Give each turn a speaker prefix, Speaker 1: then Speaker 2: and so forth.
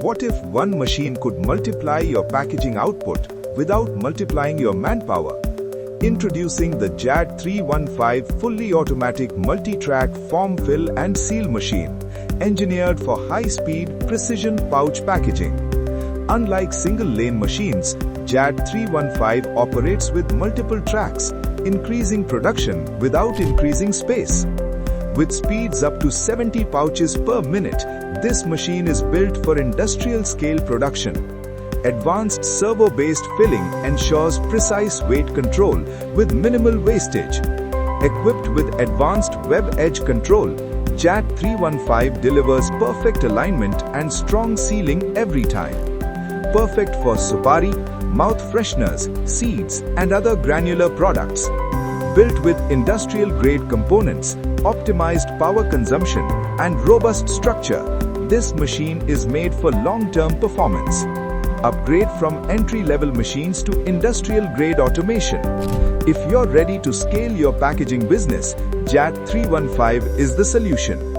Speaker 1: What if one machine could multiply your packaging output without multiplying your manpower? Introducing the JAT 315 fully automatic multi-track form fill and seal machine, engineered for high-speed, precision pouch packaging. Unlike single-lane machines, JAT 315 operates with multiple tracks, increasing production without increasing space. With speeds up to 70 pouches per minute, this machine is built for industrial-scale production. Advanced servo-based filling ensures precise weight control with minimal wastage. Equipped with advanced web edge control, JAT 315 delivers perfect alignment and strong sealing every time. Perfect for Supari, mouth fresheners, seeds, and other granular products. Built with industrial-grade components, optimized power consumption, and robust structure, this machine is made for long-term performance. Upgrade from entry-level machines to industrial-grade automation. If you're ready to scale your packaging business, JAT 315 is the solution.